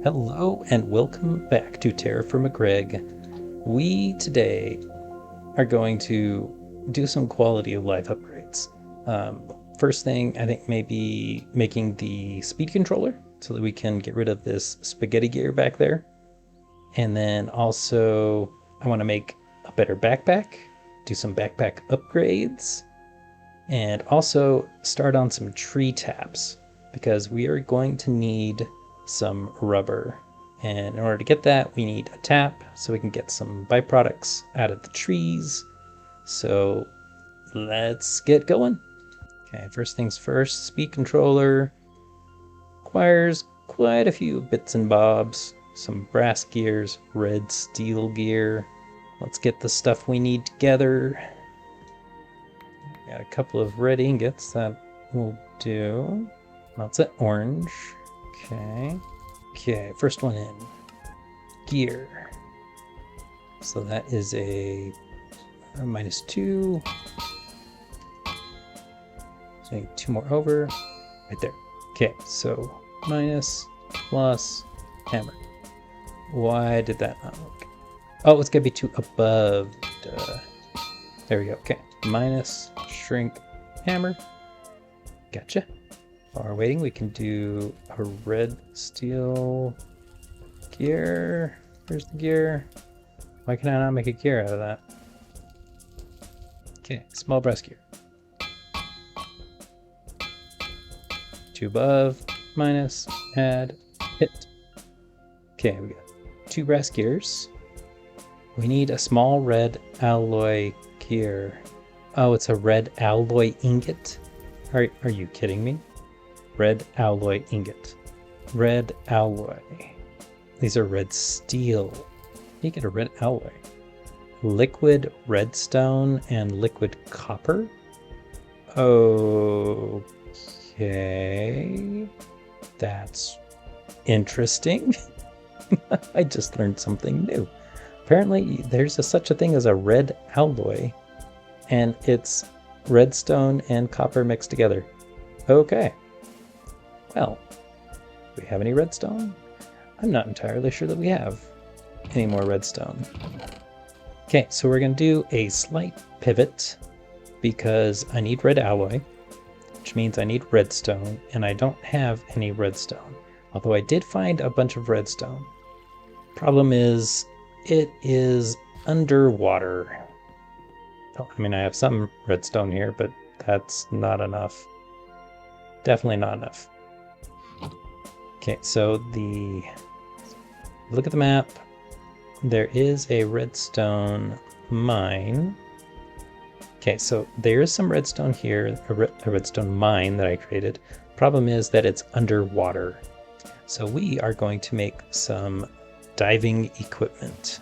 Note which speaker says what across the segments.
Speaker 1: Hello and welcome back to Terrafirmagreg. We today are going to do some quality of life upgrades. First thing, I think maybe making the speed controller so that we can get rid of this spaghetti gear back there. And then also I want to make a better backpack, do some backpack upgrades, and also start on some tree taps because we are going to need some rubber. And in order to get that, we need a tap so we can get some byproducts out of the trees. So let's get going. Okay, first things first, speed controller requires quite a few bits and bobs. Some brass gears, red steel gear. Let's get the stuff we need together. Got a couple of red ingots that will do. That's it, orange. Okay, first one in. Gear. So that is a -2. So I need 2 more over. Right there. Okay, so minus, plus, hammer. Why did that not work? Oh, it's gonna be 2 above. There we go. Okay, minus, shrink, hammer. Gotcha. While we're waiting, we can do a red steel gear. Where's the gear? Why can I not make a gear out of that? Okay, small brass gear. 2 above, minus, add, hit. Okay, we got 2 brass gears. We need a small red alloy gear. Oh, it's a red alloy ingot? Are you kidding me? Red alloy ingot. Red alloy. These are red steel. You get a red alloy. Liquid redstone and liquid copper? Okay. That's interesting. I just learned something new. Apparently there's such a thing as a red alloy, and it's redstone and copper mixed together. Okay. Well, do we have any redstone? I'm not entirely sure that we have any more redstone. Okay, so we're going to do a slight pivot because I need red alloy, which means I need redstone, and I don't have any redstone. Although I did find a bunch of redstone. Problem is, it is underwater. I mean, I have some redstone here, but that's not enough. Definitely not enough. Okay, so look at the map. There is a redstone mine. Okay, so there is some redstone here, a redstone mine that I created. Problem is that it's underwater. So we are going to make some diving equipment.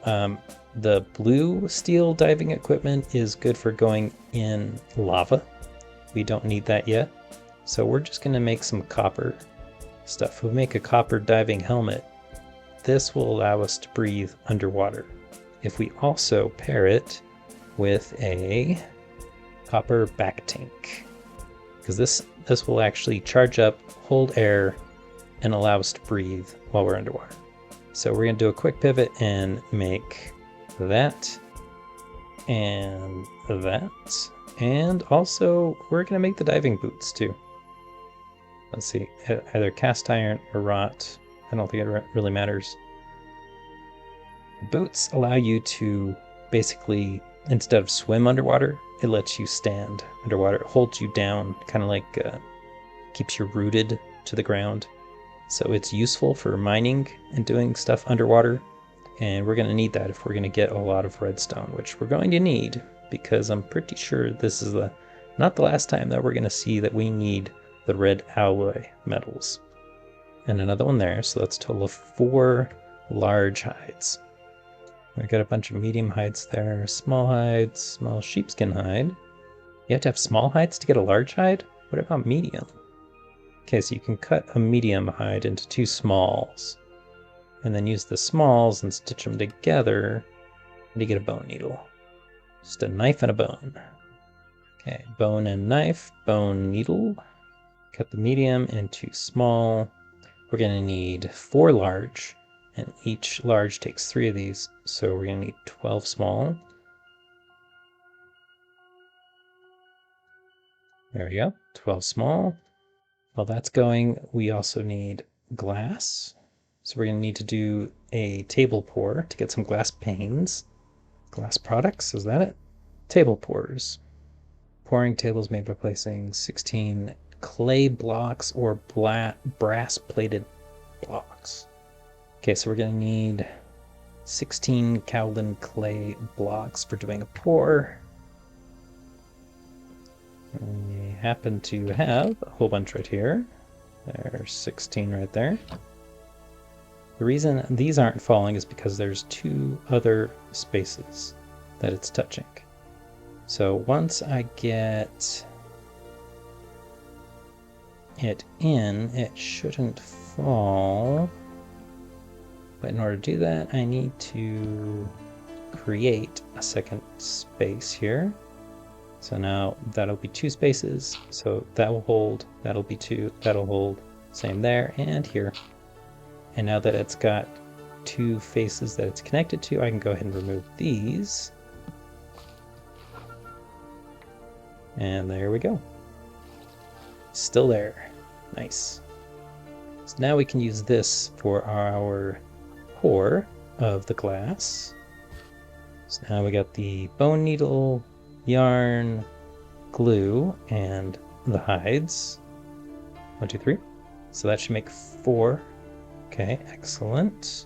Speaker 1: The blue steel diving equipment is good for going in lava. We don't need that yet. So we're just going to make some copper stuff. We'll make a copper diving helmet. This will allow us to breathe underwater. If we also pair it with a copper back tank, because this will actually charge up, hold air, and allow us to breathe while we're underwater. So we're going to do a quick pivot and make that and that. And also we're going to make the diving boots too. Let's see, either cast iron or wrought. I don't think it really matters. Boots allow you to basically, instead of swim underwater, it lets you stand underwater. It holds you down, kind of like keeps you rooted to the ground. So it's useful for mining and doing stuff underwater. And we're going to need that if we're going to get a lot of redstone, which we're going to need, because I'm pretty sure this is not the last time that we're going to see that we need the red alloy metals. And another one there, so that's a total of 4 large hides. We got a bunch of medium hides there, small hides, small sheepskin hide. You have to have small hides to get a large hide? What about medium? Okay, so you can cut a medium hide into 2 smalls, and then use the smalls and stitch them together, and you get a bone needle. Just a knife and a bone. Okay, bone and knife, bone needle. cut the medium into small. We're going to need 4 large, and each large takes 3 of these, so we're going to need 12 small. There we go, 12 small. While that's going, we also need glass. So we're going to need to do a table pour to get some glass panes. Glass products, is that it? Table pours. Pouring tables made by placing 16 clay blocks or brass-plated blocks. Okay, so we're going to need 16 Cowlin clay blocks for doing a pour. We happen to have a whole bunch right here. There's 16 right there. The reason these aren't falling is because there's 2 other spaces that it's touching. So once I get it in, it shouldn't fall. But in order to do that, I need to create a second space here. So now that'll be 2 spaces. So that will hold, that'll be 2, that'll hold. Same there and here. And now that it's got 2 faces that it's connected to, I can go ahead and remove these. And there we go. Still there. Nice. So now we can use this for our pour of the glass. So now we got the bone needle, yarn, glue, and the hides. 1, 2, 3. So that should make 4. Okay, excellent.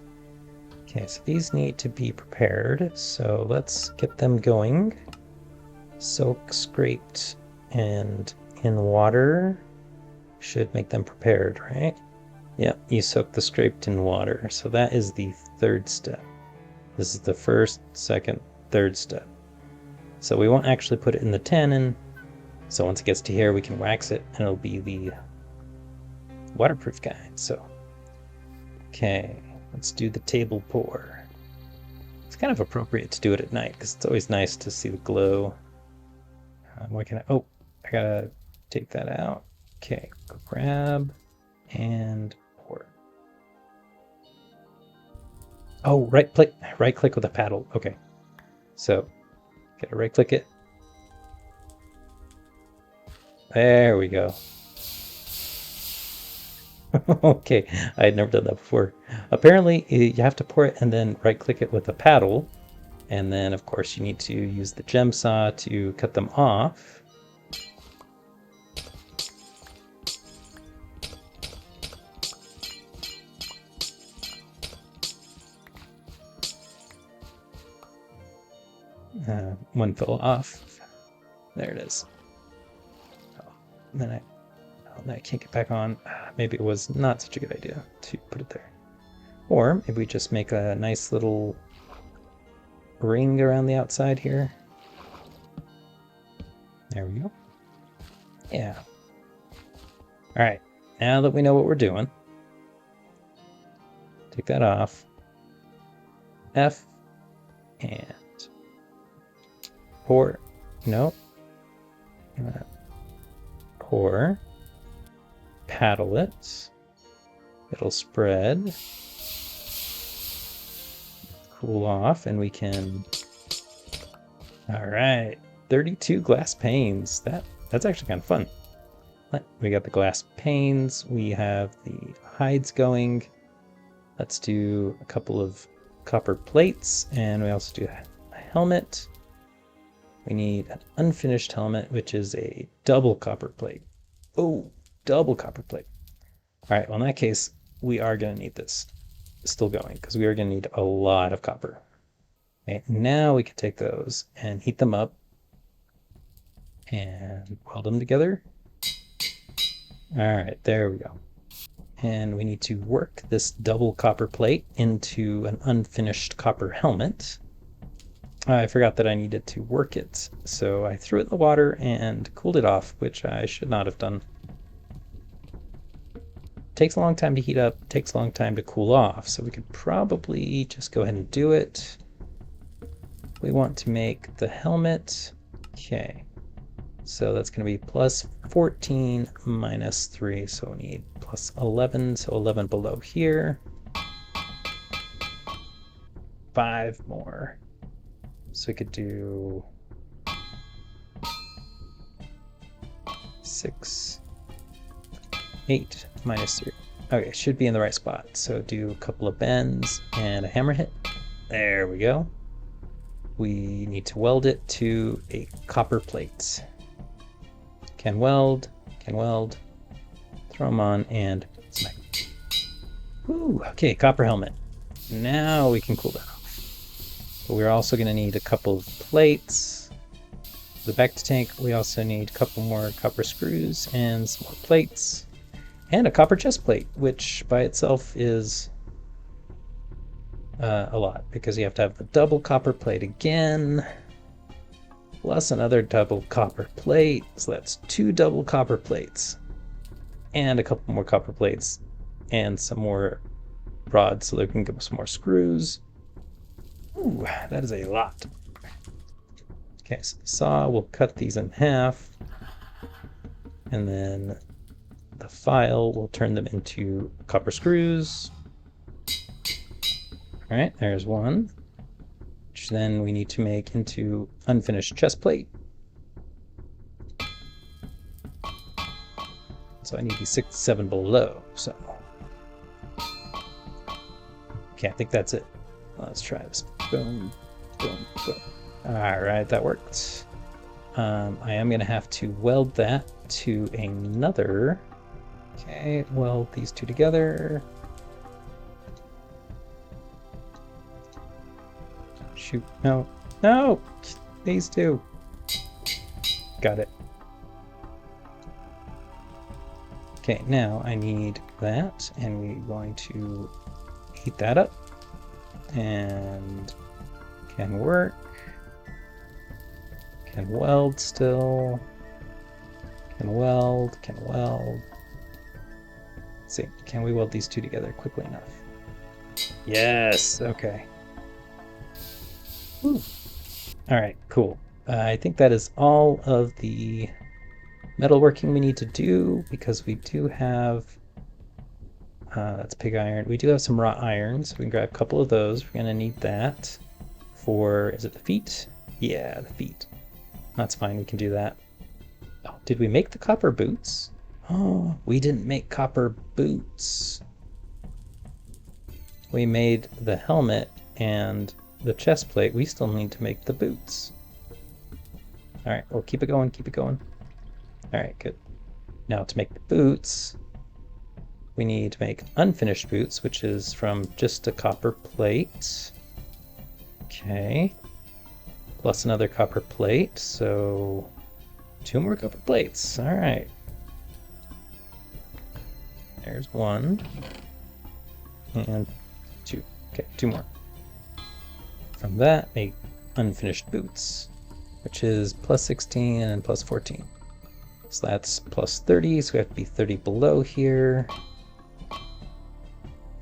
Speaker 1: Okay, so these need to be prepared. So let's get them going. Soak, scraped, and in water should make them prepared, right? Yep, you soak the scraped in water. So that is the 3rd step. This is the 1st, 2nd, 3rd step. So we won't actually put it in the tannin. So once it gets to here, we can wax it and it'll be the waterproof kind. So, okay, let's do the table pour. It's kind of appropriate to do it at night because it's always nice to see the glow. Why can I? Oh, I gotta take that out. Okay, go grab and pour. Oh, right click with a paddle. Okay, so gotta right click it. There we go. Okay, I had never done that before. Apparently, you have to pour it and then right click it with a paddle. And then, of course, you need to use the gem saw to cut them off. One fell off. There it is. Oh, and then I can't get back on. Maybe it was not such a good idea to put it there. Or maybe we just make a nice little ring around the outside here. There we go. Yeah. All right, now that we know what we're doing, take that off. F and pour. No. Pour. Paddle it. It'll spread. Cool off, and we can. All right, 32 glass panes. That's actually kind of fun. We got the glass panes. We have the hides going. Let's do a couple of copper plates, and we also do a helmet. We need an unfinished helmet, which is a double copper plate. Oh, double copper plate. All right, well, in that case, we are going to need this still going because we are going to need a lot of copper. Okay, now we can take those and heat them up and weld them together. All right, there we go. And we need to work this double copper plate into an unfinished copper helmet. I forgot that I needed to work it, so I threw it in the water and cooled it off, which I should not have done. Takes a long time to heat up, takes a long time to cool off, so we could probably just go ahead and do it. We want to make the helmet. Okay. So that's going to be plus 14 minus 3. So we need plus 11. So 11 below here. 5 more. So we could do 6, 8 minus 3. Okay, should be in the right spot. So do a couple of bends and a hammer hit. There we go. We need to weld it to a copper plate. Can weld, throw them on, and smack. Ooh, okay, copper helmet. Now we can cool that off. But we're also going to need a couple of plates. For the back to tank, we also need a couple more copper screws and some more plates. And a copper chest plate, which by itself is a lot, because you have to have the double copper plate again, plus another double copper plate. So that's 2 double copper plates, and a couple more copper plates, and some more rods so there can go some more screws. Ooh, that is a lot. Okay, so the saw will cut these in half, and then the file will turn them into copper screws. All right, there's one, which then we need to make into unfinished chest plate. So I need these 6, 7 below. So, okay, I think that's it. Let's try this. Boom, boom, boom. All right, that worked. I am going to have to weld that to another. Okay, weld these two together. Shoot, no, no, these two. Got it. Okay, now I need that, and we're going to heat that up, and can work, can weld still, can weld. Let's see, can we weld these two together quickly enough? Yes, okay. Whew. All right, cool. I think that is all of the metalworking we need to do, because we do have, that's pig iron. We do have some wrought iron, so we can grab a couple of those. We're gonna need that for, is it the feet? Yeah, the feet. That's fine, we can do that. Oh, did we make the copper boots? Oh, we didn't make copper boots. We made the helmet and the chest plate. We still need to make the boots. All right, well, keep it going, keep it going. All right, good. Now to make the boots, we need to make unfinished boots, which is from just a copper plate. Okay. Plus another copper plate, so 2 more copper plates. All right. There's 1. And 2. Okay, 2 more. From that, make unfinished boots, which is plus 16 and plus 14. So that's plus 30, so we have to be 30 below here.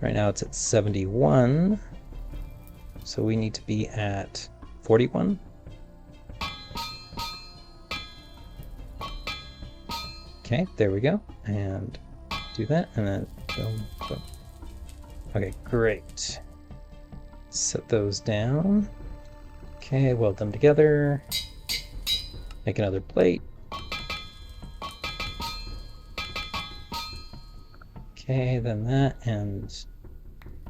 Speaker 1: Right now it's at 71, so we need to be at 41. Okay, there we go. And do that, and then boom, boom. Okay, great. Set those down. Okay, weld them together. Make another plate. Okay, then that and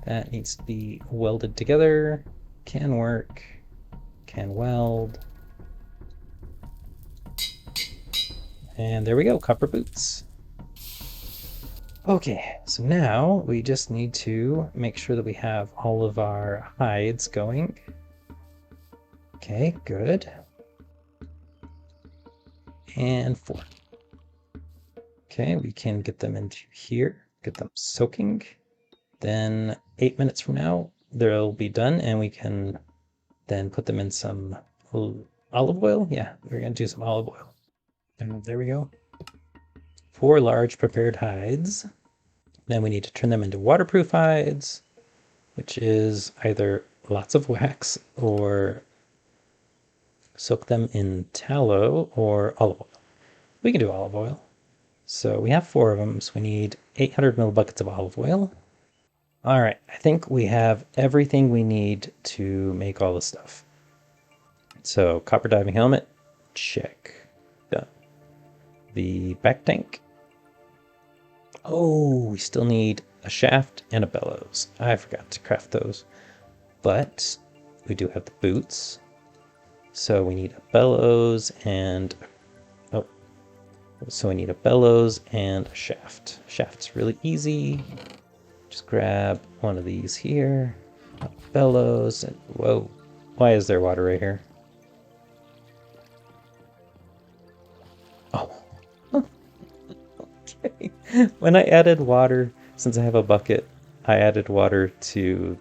Speaker 1: that needs to be welded together. Can work. Can weld. And there we go, copper boots. Okay, so now we just need to make sure that we have all of our hides going. Okay, good. And 4. Okay, we can get them into here, get them soaking. Then 8 minutes from now, they'll be done, and we can then put them in some olive oil. Yeah, we're gonna do some olive oil. And there we go. 4 large prepared hides. Then we need to turn them into waterproof hides, which is either lots of wax or soak them in tallow or olive oil. We can do olive oil. So we have 4 of them, so we need 800 millibuckets of olive oil. All right, I think we have everything we need to make all the stuff. So copper diving helmet, check. Done. The back tank. Oh, we still need a shaft and a bellows. I forgot to craft those. But we do have the boots. So we need a bellows and... Oh. So we need a bellows and a shaft. Shaft's really easy. Just grab one of these here. A bellows and... Whoa. Why is there water right here? Oh. Okay. When I added water, since I have a bucket, I added water to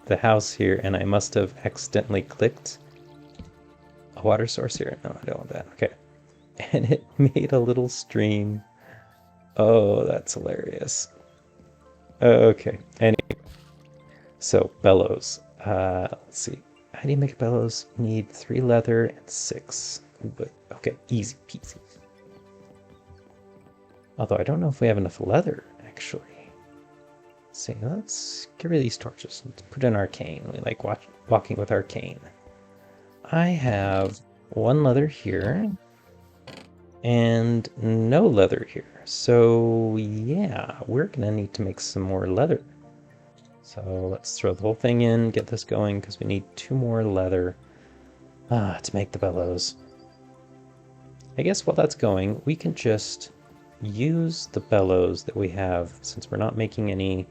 Speaker 1: the house here, and I must have accidentally clicked a water source here. No, I don't want that. Okay. And it made a little stream. Oh, that's hilarious. Okay. Anyway. So, bellows. Let's see. How do you make bellows? You need 3 leather and 6 wood. Okay, easy peasy. Although I don't know if we have enough leather, actually. Let's see, let's get rid of these torches. Let's put in arcane. We like walking with arcane. I have 1 leather here and no leather here. So yeah, we're gonna need to make some more leather. So let's throw the whole thing in, get this going, because we need 2 more leather to make the bellows. I guess while that's going, we can just use the bellows that we have, since we're not making any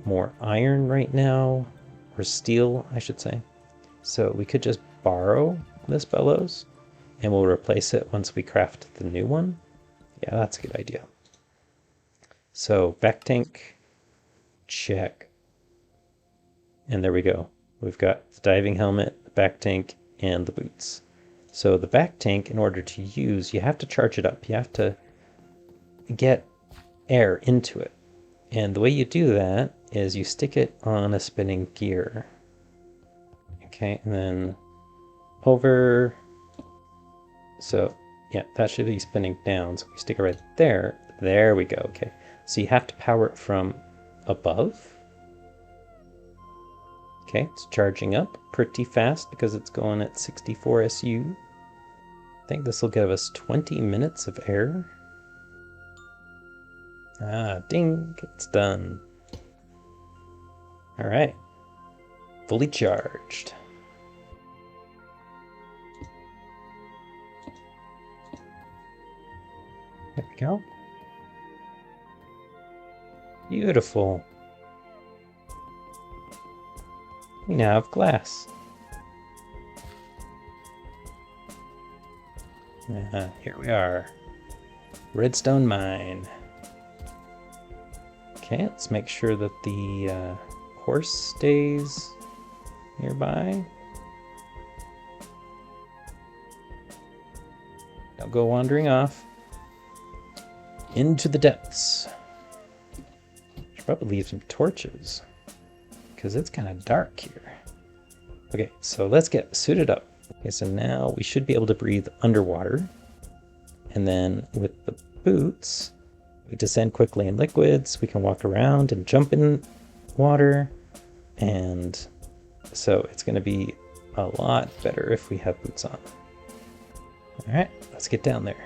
Speaker 1: more iron right now, or steel, I should say. So we could just borrow this bellows, and we'll replace it once we craft the new one. Yeah, that's a good idea. So back tank, check. And there we go. We've got the diving helmet, the back tank, and the boots. So the back tank, in order to use, you have to charge it up. You have to get air into it. And the way you do that is you stick it on a spinning gear. Okay, and then over. So yeah, that should be spinning down. So we stick it right there. There we go. Okay, so you have to power it from above. Okay, it's charging up pretty fast because it's going at 64 SU. I think this will give us 20 minutes of air. Ah, ding, it's done. All right, fully charged. There we go. Beautiful. We now have glass. Here we are. Redstone mine. Okay, let's make sure that the horse stays nearby. Don't go wandering off. Into the depths. Should probably leave some torches, because it's kind of dark here. Okay, so let's get suited up. Okay, so now we should be able to breathe underwater. And then with the boots, we descend quickly in liquids. We can walk around and jump in water. And so it's going to be a lot better if we have boots on. All right, let's get down there.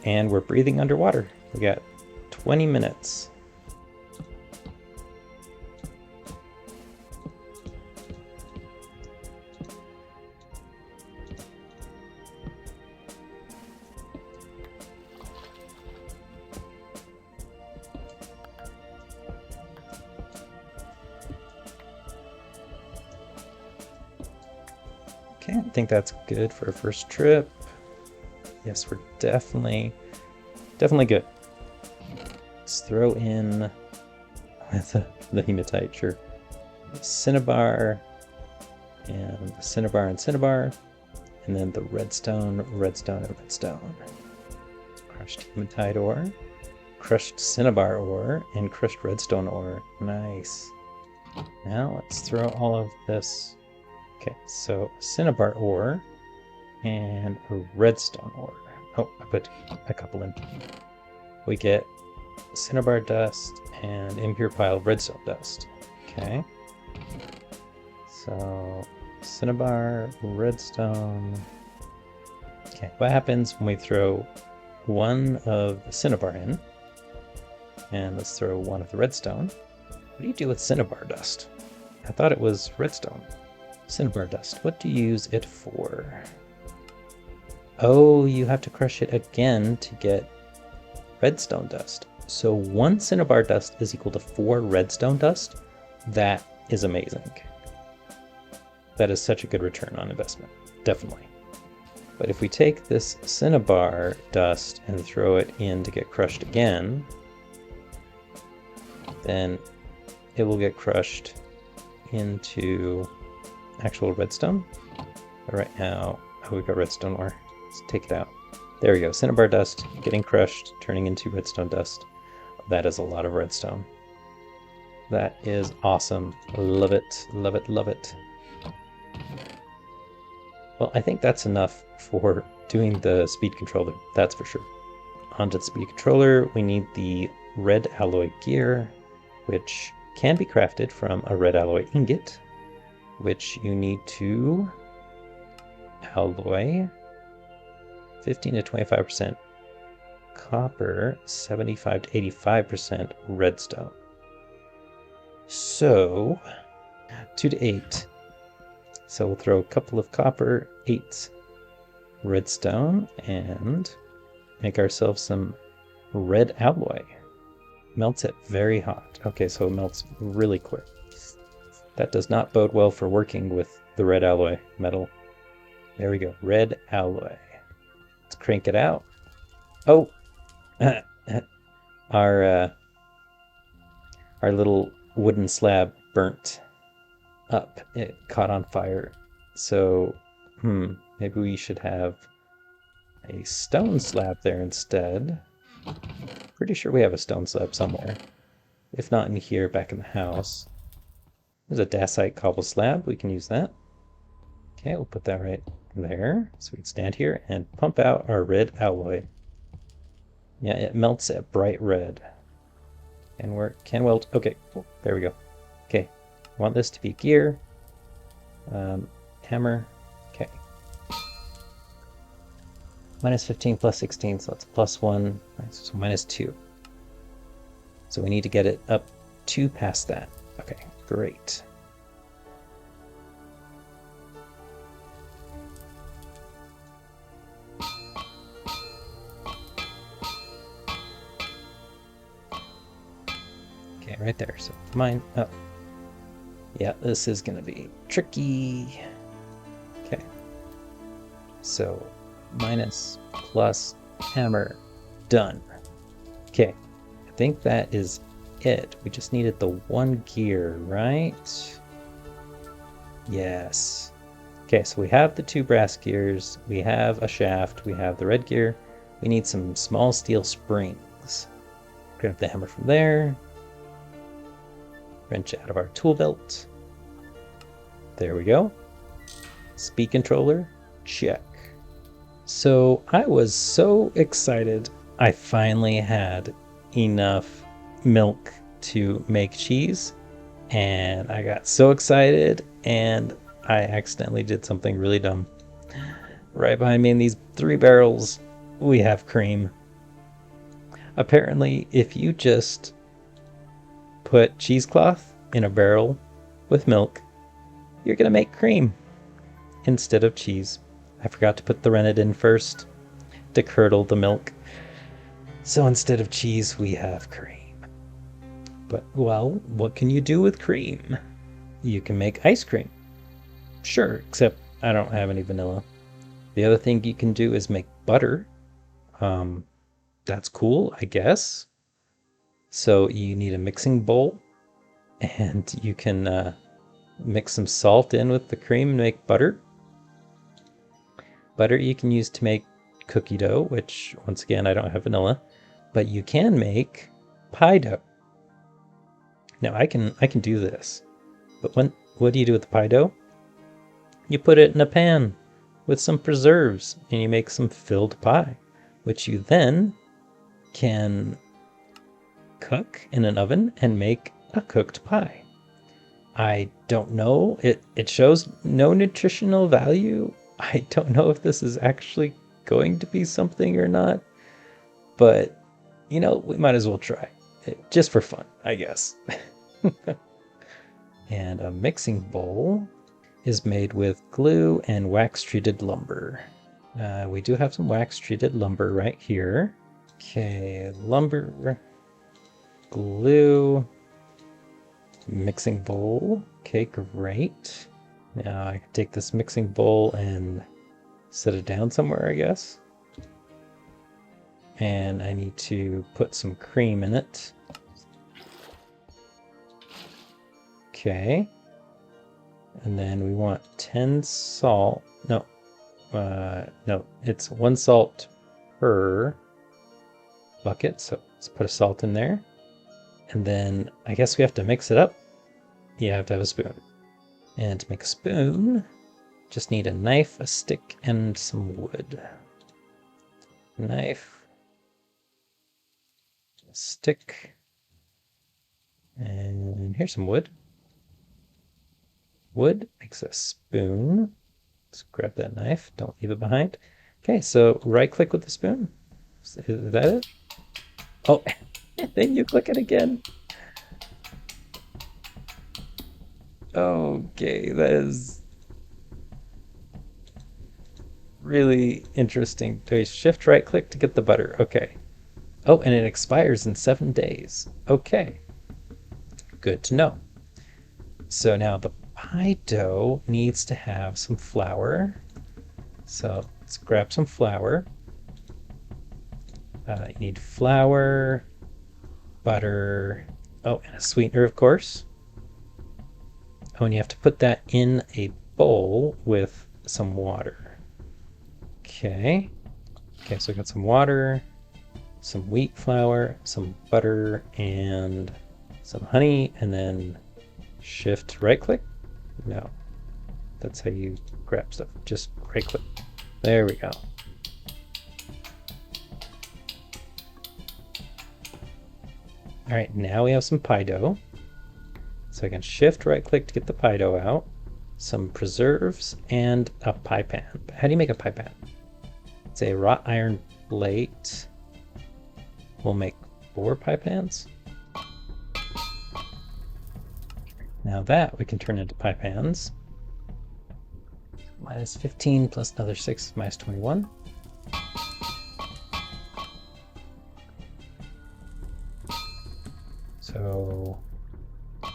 Speaker 1: And we're breathing underwater. We got 20 minutes. Okay, I think that's good for a first trip. Yes, we're definitely good. Let's throw in the hematite, sure. The cinnabar, and the cinnabar and cinnabar, and then the redstone, redstone, and redstone. Crushed hematite ore, crushed cinnabar ore, and crushed redstone ore. Nice. Now let's throw all of this Okay, so cinnabar ore and a redstone ore. Oh, I put a couple in. We get cinnabar dust and impure pile of redstone dust. Okay. So cinnabar, redstone. Okay, what happens when we throw one of the cinnabar in? And let's throw one of the redstone. What do you do with cinnabar dust? I thought it was redstone. Cinnabar dust, what do you use it for? Oh, you have to crush it again to get redstone dust. So 1 cinnabar dust is equal to 4 redstone dust. That is amazing. That is such a good return on investment, definitely. But if we take this cinnabar dust and throw it in to get crushed again, then it will get crushed into actual redstone. But right now, oh, we've got redstone ore. Let's take it out. There we go. Cinnabar dust getting crushed, turning into redstone dust. That is a lot of redstone. That is awesome. Love it, love it, love it. Well, I think that's enough for doing the speed controller, that's for sure. Onto the speed controller, we need the red alloy gear, which can be crafted from a red alloy ingot, which you need to alloy 15 to 25% copper, 75 to 85% redstone. So 2 to 8. So we'll throw a couple of copper, 8 redstone, and make ourselves some red alloy. Melts it very hot. Okay, so it melts really quick. That does not bode well for working with the red alloy metal. There we go, red alloy. Let's crank it out. Oh, our little wooden slab burnt up. It caught on fire. So, maybe we should have a stone slab there instead. Pretty sure we have a stone slab somewhere. If not in here, back in the house. There's a dacite cobble slab. We can use that. Okay, we'll put that right there. So we can stand here and pump out our red alloy. Yeah, it melts at bright red. And we're can weld. Okay, cool. There we go. Okay, I want this to be gear. Hammer. Okay. Minus 15 plus 16, so that's plus 1. So minus 2. So we need to get it up 2 past that. Okay, great. Okay, right there. So mine. Oh. Yeah, this is going to be tricky. Okay. So minus plus hammer. Done. Okay. I think that is it. We just needed the 1 gear, right? Yes. Okay, so we have the 2 brass gears. We have a shaft. We have the red gear. We need some small steel springs. Grab the hammer from there. Wrench out of our tool belt. There we go. Speed controller, check. So I was so excited. I finally had enough milk to make cheese, and I got so excited, and I accidentally did something really dumb. Right behind me in these 3 barrels, we have cream. Apparently, if you just put cheesecloth in a barrel with milk, you're gonna make cream instead of cheese. I forgot to put the rennet in first to curdle the milk. So instead of cheese, we have cream. But, well, what can you do with cream? You can make ice cream. Sure, except I don't have any vanilla. The other thing you can do is make butter. That's cool, I guess. So you need a mixing bowl, and you can mix some salt in with the cream and make butter. Butter you can use to make cookie dough, which, once again, I don't have vanilla. But you can make pie dough. Now I can do this, but what do you do with the pie dough? You put it in a pan with some preserves and you make some filled pie, which you then can cook in an oven and make a cooked pie. I don't know. It shows no nutritional value. I don't know if this is actually going to be something or not, but you know, we might as well try it just for fun, I guess. And a mixing bowl is made with glue and wax treated lumber. We do have some wax treated lumber right here. Okay, lumber, glue, mixing bowl. Okay, great. Now I can take this mixing bowl and set it down somewhere, I guess. And I need to put some cream in it. Okay. And then we want 10 salt. No. No, it's 1 salt per bucket. So let's put a salt in there. And then I guess we have to mix it up. Yeah, I have to have a spoon. And to make a spoon, just need a knife, a stick, and some wood. Knife, a stick, and here's some wood. Wood makes a spoon. Let's grab that knife. Don't leave it behind. Okay, so right click with the spoon. Is that it? Oh, then you click it again. Okay, that is really interesting. Do I shift right click to get the butter? Okay. Oh, and it expires in 7 days. Okay. Good to know. So now the pie dough needs to have some flour. So let's grab some flour. You need flour, butter, oh, and a sweetener, of course. Oh, and you have to put that in a bowl with some water. Okay. Okay, so we got some water, some wheat flour, some butter, and some honey, and then shift right click. No, that's how you grab stuff. Just right click. There we go. All right, now we have some pie dough. So I can shift right click to get the pie dough out, some preserves, and a pie pan. How do you make a pie pan? It's a wrought iron plate. We'll make 4 pie pans. Now that we can turn into pie pans. Minus 15 plus another 6 minus 21. So all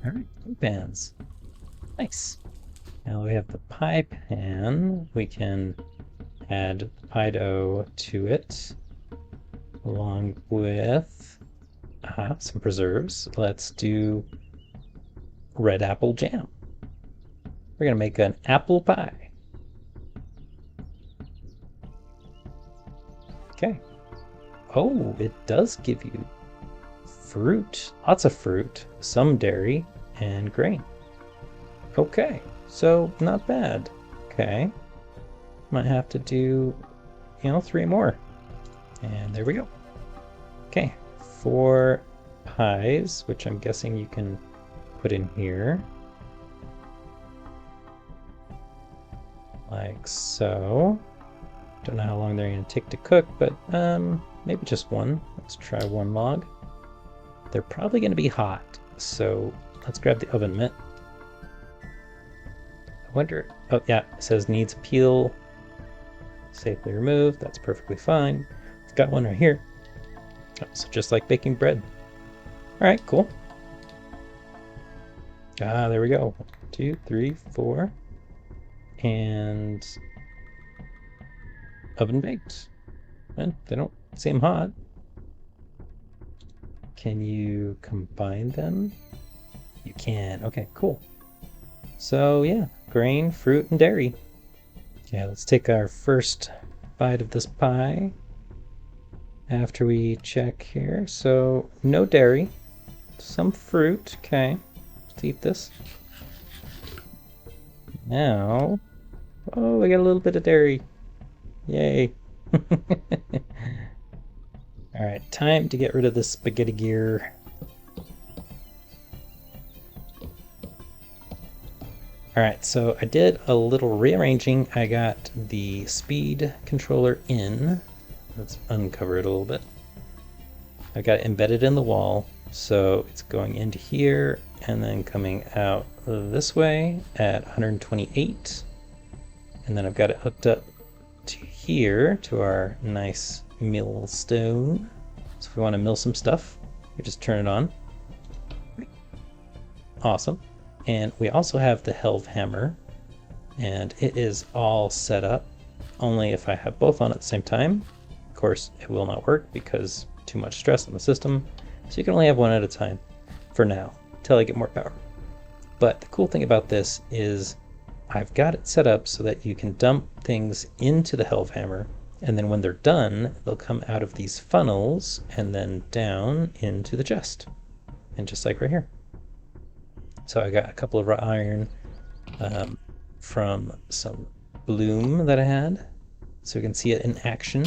Speaker 1: right, pie pans. Nice. Now we have the pie pan. We can add pie dough to it along with some preserves. Let's do red apple jam. We're gonna make an apple pie. Okay. Oh, it does give you fruit, lots of fruit, some dairy, and grain. Okay, so not bad. Okay, might have to do, 3 more. And there we go. Okay, 4 pies, which I'm guessing you can put in here. Like so. Don't know how long they're going to take to cook, but maybe just 1. Let's try 1 log. They're probably going to be hot, so let's grab the oven mitt. I wonder, oh yeah, it says needs peel, safely removed. That's perfectly fine. I've got one right here. Oh, so just like baking bread. All right, cool. There we go. 1, 2, 3, 4. And oven baked. And they don't seem hot. Can you combine them? You can. Okay, cool. So yeah, grain, fruit, and dairy. Okay, let's take our first bite of this pie after we check here. So no dairy, some fruit. Okay, to eat this. Now, oh, I got a little bit of dairy. Yay. All right, time to get rid of this spaghetti gear. All right, so I did a little rearranging. I got the speed controller in. Let's uncover it a little bit. I got it embedded in the wall, so it's going into here and then coming out this way at 128. And then I've got it hooked up to here to our nice millstone. So if we want to mill some stuff, we just turn it on. Awesome. And we also have the Helve hammer, and it is all set up. Only if I have both on at the same time. Of course, it will not work because too much stress on the system. So you can only have one at a time for now, until I get more power. But the cool thing about this is I've got it set up so that you can dump things into the Helve hammer, and then when they're done, they'll come out of these funnels and then down into the chest. And just like right here. So I got a couple of wrought iron from some bloom that I had, so we can see it in action.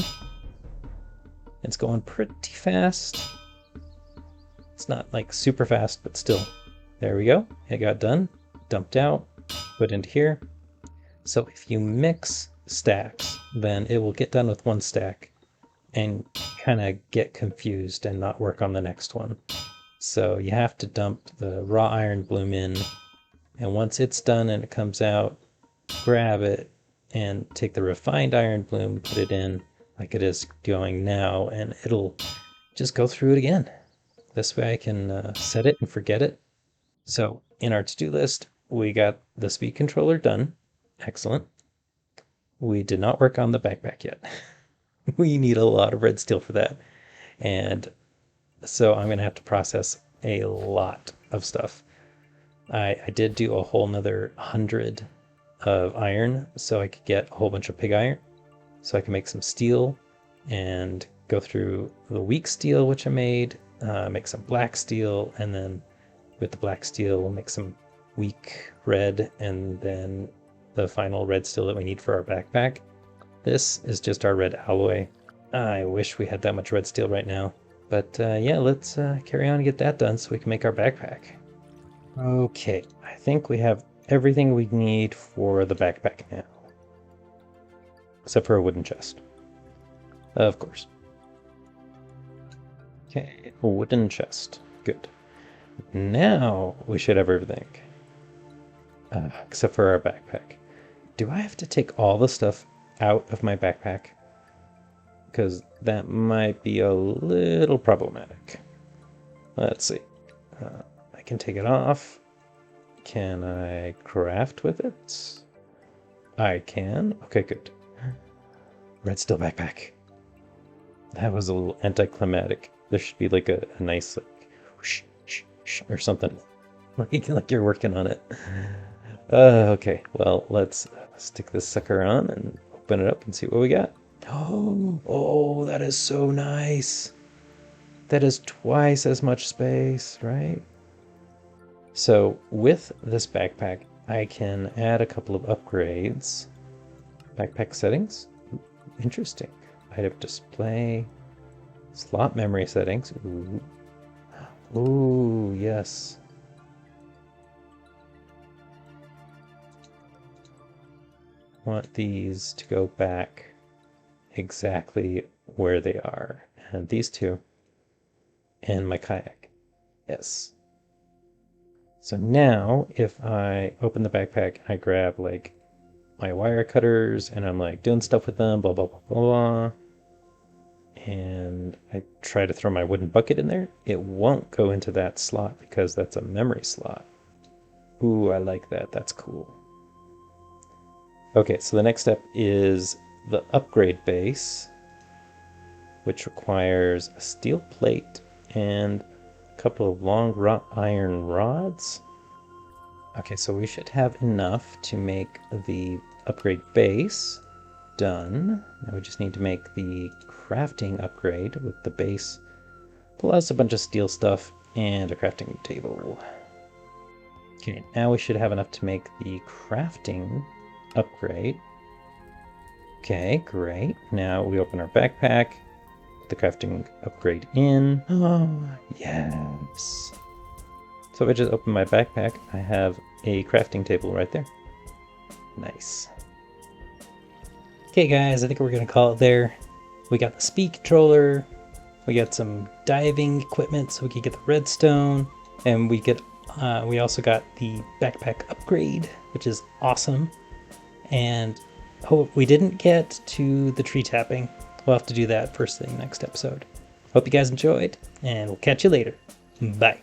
Speaker 1: It's going pretty fast. It's not like super fast, but still. There we go. It got done, dumped out, put into here. So if you mix stacks, then it will get done with one stack and kind of get confused and not work on the next one. So you have to dump the raw iron bloom in, and once it's done and it comes out, grab it and take the refined iron bloom, put it in like it is going now, and it'll just go through it again. This way I can set it and forget it. So in our to-do list, we got the speed controller done. Excellent. We did not work on the backpack yet. We need a lot of red steel for that. And so I'm going to have to process a lot of stuff. I did do a whole nother 100 of iron so I could get a whole bunch of pig iron. So I can make some steel and go through the weak steel, which I made, make some black steel, and then with the black steel, we'll make some weak red, and then the final red steel that we need for our backpack. This is just our red alloy. I wish we had that much red steel right now. But yeah, let's carry on and get that done so we can make our backpack. Okay, I think we have everything we need for the backpack now. Except for a wooden chest. Of course. Okay, a wooden chest. Good. Now we should have everything. Except for our backpack. Do I have to take all the stuff out of my backpack? Because that might be a little problematic. Let's see. I can take it off. Can I craft with it? I can. Okay, good. Red steel backpack. That was a little anticlimactic. There should be like a nice like whoosh, shh, or something. Like you're working on it. Okay, well, let's stick this sucker on and open it up and see what we got. Oh, that is so nice. That is twice as much space, right? So with this backpack, I can add a couple of upgrades. Backpack settings. Interesting. Item display. Slot memory settings. Ooh. Ooh, yes. Want these to go back exactly where they are. And these two. And my kayak. Yes. So now, if I open the backpack, I grab like my wire cutters and I'm like doing stuff with them, blah, blah, blah, blah, blah. And I try to throw my wooden bucket in there. It won't go into that slot because that's a memory slot. Ooh, I like that. That's cool. Okay, so the next step is the upgrade base, which requires a steel plate and a couple of long wrought iron rods. Okay, so we should have enough to make the upgrade base done. Now we just need to make the crafting upgrade with the base, plus a bunch of steel stuff and a crafting table. Okay, now we should have enough to make the crafting upgrade. Okay, great. Now we open our backpack, put the crafting upgrade in. Oh, yes. So if I just open my backpack, I have a crafting table right there. Nice. Okay guys, I think we're gonna call it there. We got the speed controller, we got some diving equipment so we can get the redstone, and we also got the backpack upgrade, which is awesome. And we didn't get to the tree tapping. We'll have to do that first thing next episode. Hope you guys enjoyed, and we'll catch you later. Bye.